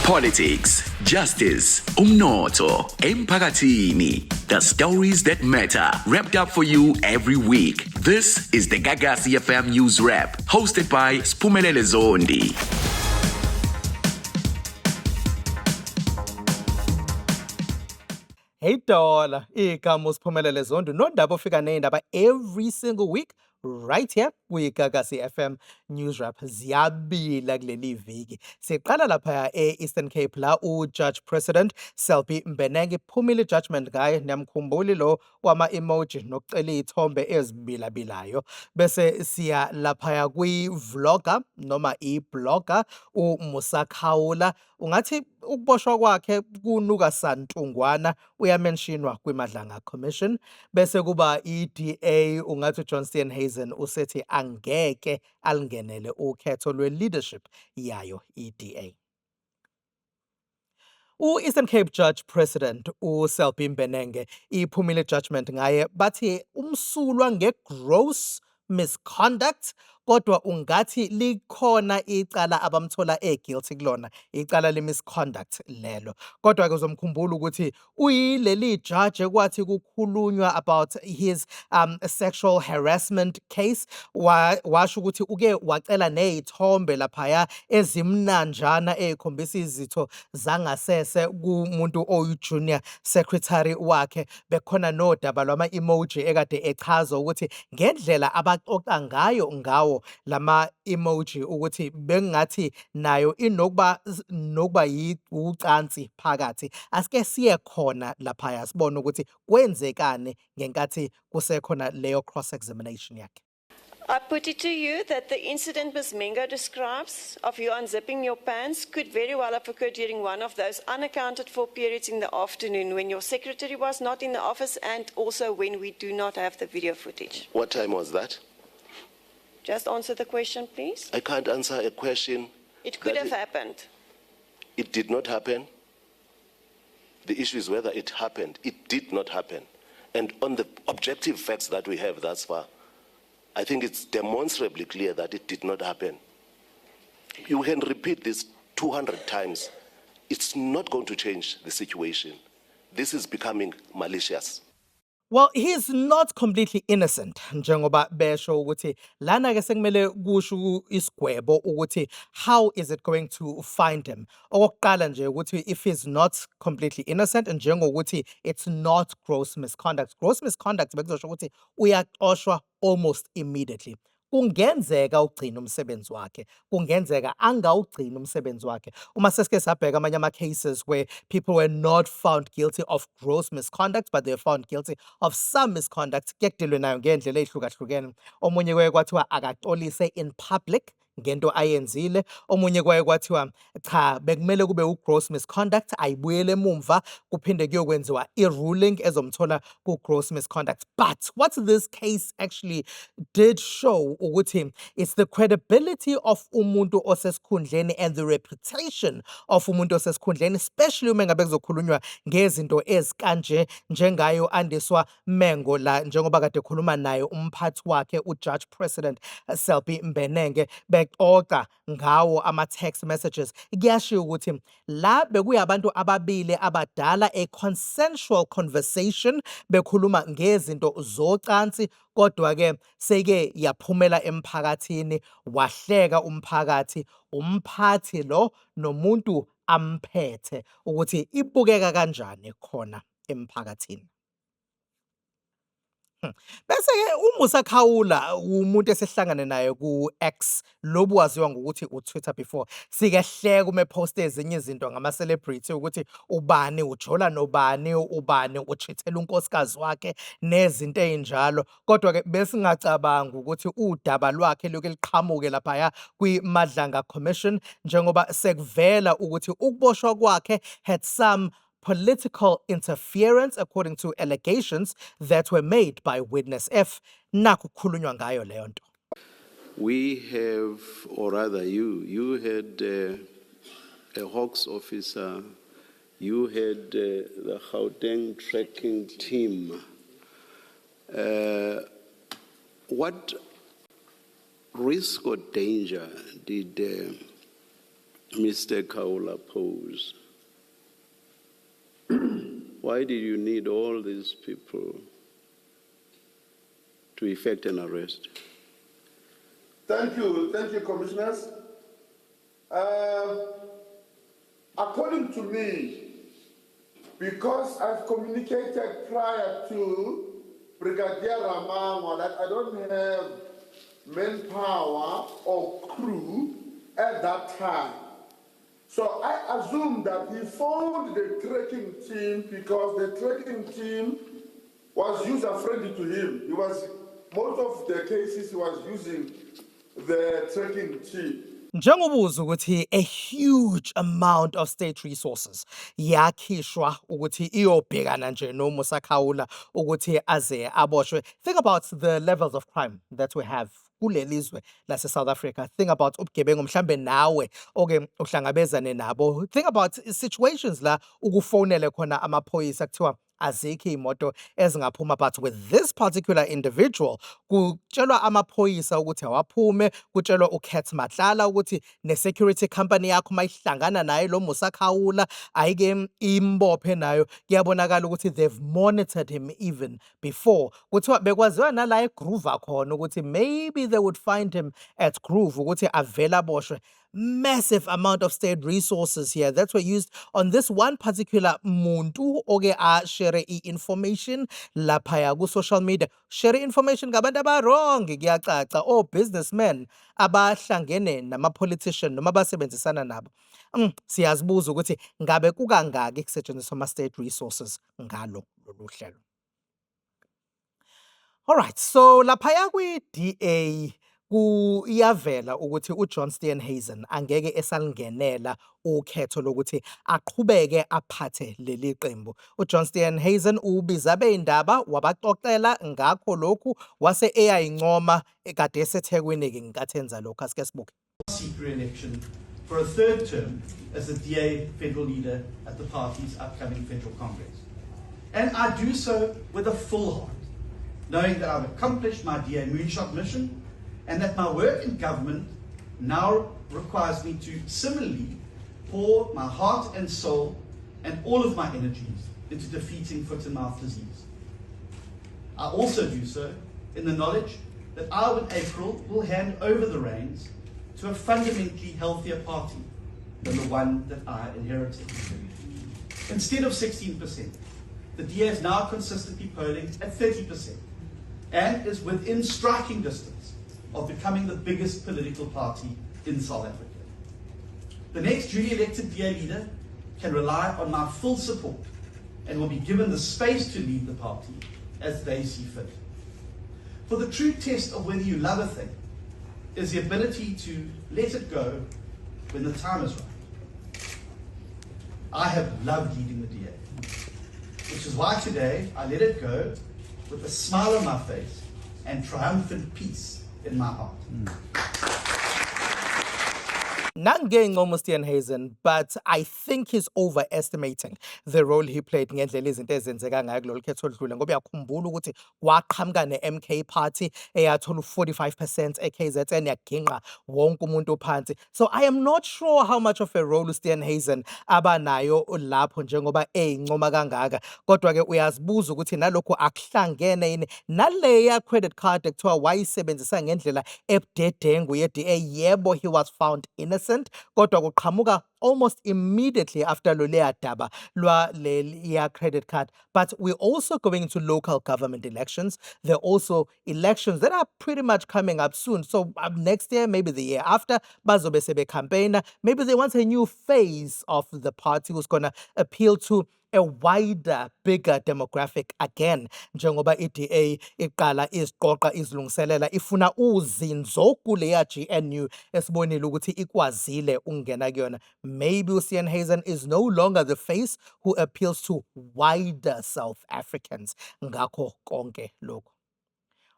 Politics, justice, umnotho, emphakathini. The stories that matter, wrapped up for you every week. This is the Gagasi FM News Wrap, hosted by Spumelele Zondi. Hey Dollar, igama uSiphumelele Zondo nondaba ofika nezindaba every single week right here kwiGagasi FM News Wrap. Ziyabila kuleli viki. Siqala lapha eEastern Cape la uJudge President Selby Mbenenge iphumile judgment ngaye namkhumbuli lo wama emoji nokucela izithombe ezibilabilayo. Bese siya lapha kwi-vlogger noma i-blogger uMusa Khawula. Ungathi ukuboshwa kwakhe kunuka santungwana uyamentionwa kwiMadlanga Commission. Bese kuba iDA ungathi uJohn Steenhuisen usethi angeke alingenele ukhetho lwe-leadership yayo iDA. U-Eastern Cape Judge President uSelby Mbenenge iphumile judgment ngaye bathi umsulwa nge-gross misconduct, kodwa ungathi likhona icala abamthola guilty kulona icala le-misconduct lelo. Kodwa ke uzomkhumbula ukuthi uyileli judge ekwathi kukhulunywa about his sexual harassment case, washo ukuthi uke wacela nezithombe laphaya ezimnanjana ezikhombisa izitho zangasese kumuntu oyi-junior secretary wakhe. Bekhona nodaba lwama-emoji ekade echaza ukuthi ngendlela abaxoxa ngawo lama emoji ukuthi bengathi nayo inokuba ucansi phakathi. Asike siye khona lapha sibone ukuthi kwenzekani ngenkathi kusekhona leyo cross examination yakhe. I put it to you that the incident Ms. Mengo describes of you unzipping your pants could very well have occurred during one of those unaccounted for periods in the afternoon when your secretary was not in the office and also when we do not have the video footage. What time was that? Just answer the question, please. I can't answer a question. It could have happened. It did not happen. The issue is whether it happened. It did not happen. And on the objective facts that we have thus far, I think it's demonstrably clear that it did not happen. You can repeat this 200 times. It's not going to change the situation. This is becoming malicious. Well, he's not completely innocent. Njengoba besho ukuthi lana ke sekumele kusho isigwebo ukuthi how is it going to find him? Okokuqala nje ukuthi if he's not completely innocent njengokuthi it's not gross misconduct. Gross misconduct bekuzosho ukuthi uyaxoshwa almost immediately. Kungenzeka ugcina umsebenzi wakhe, kungenzeka angawugcina umsebenzi wakhe. Uma sesike sabheka amanye ama-cases where people were not found guilty of gross misconduct but they were found guilty of some misconduct, kuye kudilwe nayo ngendlela ey'hlukahlukene. Omunye kuye kwathiwa akaxolise in public ngento ayenzile, omunye kwaye kwathiwa cha bekumele kube u-gross misconduct ayibuyele emumva kuphinde kuyokwenziwa i-ruling ezomthola ku-gross misconduct. But what this case actually did show ukuthi it's the credibility of umuntu osesikhundleni and the reputation of umuntu osesikhundleni, especially uma ngabe kuzokhulunywa ngezinto ezikanje njengayo Andiswa Mengo la njengoba kade ekhuluma naye umphathi wakhe uJudge President Selby Mbenenge bexoxa ngawo ama-text messages. Kuyashiwo ukuthi la bekuyabantu ababili abadala a consensual conversation bekhuluma ngezinto zocansi, kodwa ke seke yaphumela emphakathini wahleka umphakathi, umphathi lo nomuntu amphethe ukuthi ibukeka kanjani khona emphakathini. Bese-ke uMusa Khawula umuntu esihlangane naye ku-X lobu waziwa ngokuthi uTwitter before. Sikehleka uma eposta ezinye izinto ngama-celebrity ukuthi ubani ujola nobani, ubani uchithela unkosikazi wakhe nezinto ey'njalo. Kodwa-ke besingacabanga ukuthi udaba lwakhe luke liqhamuke laphaya kwiMadlanga Commission njengoba sekuvela ukuthi ukuboshwa kwakhe had some political interference according to allegations that were made by Witness F. Naku khulunywa ngayo leyo nto. We have, or rather you had a Hawks officer, you had the Gauteng tracking team. What risk or danger did Mr. Kaula pose. Why did you need all these people to effect an arrest? Thank you, commissioners. According to me, because I've communicated prior to Brigadier Ramangwa that I don't have manpower or crew at that time. So I assume that he phoned the tracking team because the tracking team was user-friendly to him. Most of the cases he was using the tracking team. Njengobuza ukuthi a huge amount of state resources yakhishwa ukuthi iyobhekana nje noMusa Khawula ukuthi aze aboshwe. Think about the levels of crime that we have kulelizwe lase South Africa. Think about ubugebengu mhlambe nawe oke uhlangabezane nabo. Think about situations la ukufonele khona amaphoyisa kuthiwa azikho imoto ezingaphuma, but with this particular individual kutshelwa amaphoyisa ukuthi awaphume, kutshelwa uKat Matlala ukuthi ne-security company yakho mayihlangana naye lo Musa Khawula ayike imbophe nayo. Kuyabonakala ukuthi they've monitored him even before. Kuthiwa bekwaziwa nala eGroove khona ukuthi maybe they would find him at Groove ukuthi avela boshwe. Massive amount of state resources here that were used on this one particular muntu oke a share information laphaya ku social media. Share information ngabantu abarong kuyacaca, o businessmen abahlangene nama politician noma basebenzisana nabo. Siyazibuza ukuthi ngabe kukangaki kusetshenziswa ama state resources ngalo lolu hlelo. All right, so laphaya kwi DA kuyavela ukuthi uJohn Steenhuisen angeke esalingenela ukhetho lokuthi aqhubeke aphathe leli qembu. uJohn Steenhuisen ubiza beindaba wabaxoxela ngakho lokhu wase eyayincoma ekade eseThekwini ke ngikathenza lokho. Asike sibuke. Seek re-election for a third term as the DA federal leader at the party's upcoming federal congress. And I do so with a full heart, knowing that I've accomplished my DA moonshot mission and that my work in government now requires me to similarly pour my heart and soul and all of my energies into defeating foot-and-mouth disease. I also do so in the knowledge that I, in April, will hand over the reins to a fundamentally healthier party than the one that I inherited. Instead of 16%, the DA is now consistently polling at 30% and is within striking distance of becoming the biggest political party in South Africa. The next duly elected DA leader can rely on my full support and will be given the space to lead the party as they see fit. For the true test of whether you love a thing is the ability to let it go when the time is right. I have loved leading the DA, which is why today I let it go with a smile on my face and triumphant peace in my heart. Nangencomo Steenhuisen, but I think he's overestimating the role he played ngendlela izinto ezenzeka ngayo kulolu khetho oludlule, ngoba uyakhumbula ukuthi waqhamuka ne-MK party eyathola 45% eKZN yaginqa wonke umuntu phansi. So I am not sure how much of a role Steenhuisen abanayo lapho njengoba eyincoma kangaka, kodwa ke uyazibuza ukuthi nalokho akuhlangene yini naleya credit card ekuthiwa wayisebenzisa ngendlela ebudedengu ye-DA. Yebo, he was found innocent, kodwa kuqhamuka almost immediately after loleya daba lwa leya credit card. But we're also going into local government elections. There are also elections that are pretty much coming up soon. So next year, maybe the year after, bazobe sebe campaigner. Maybe they want a new phase of the party who's going to appeal to a wider, bigger demographic again. Njengoba iDA iqala iziqoqa izilungiselela ifuna uzinzo kuleya GNU esibonile ukuthi ikwazile ukungena kuyona. Maybe Steenhuisen is no longer the face who appeals to wider South Africans. Ngakho konke lokho.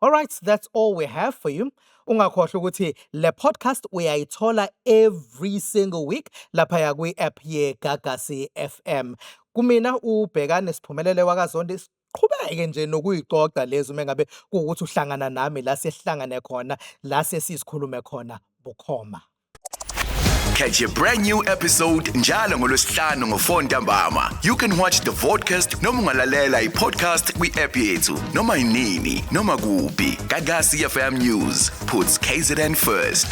All right, that's all we have for you. Ungakhohlwa ukuthi le podcast uyayithola every single week lapha kwi app ye Gagasi FM. Kumina ubhekane Siphumelele wakaZondi, siqhubeke nje nokuyiqoqa lezo mengabe kuukuthi uhlangana nami la sihlangane khona, la sesikhulume khona bukhoma. Catch a brand new episode njalo ngolosihlanu ngo4 ntambama. You can watch the vodcast noma ungalalela i-podcast kwi-app yethu noma inini noma kuphi. Gagasi FM News puts KZN first.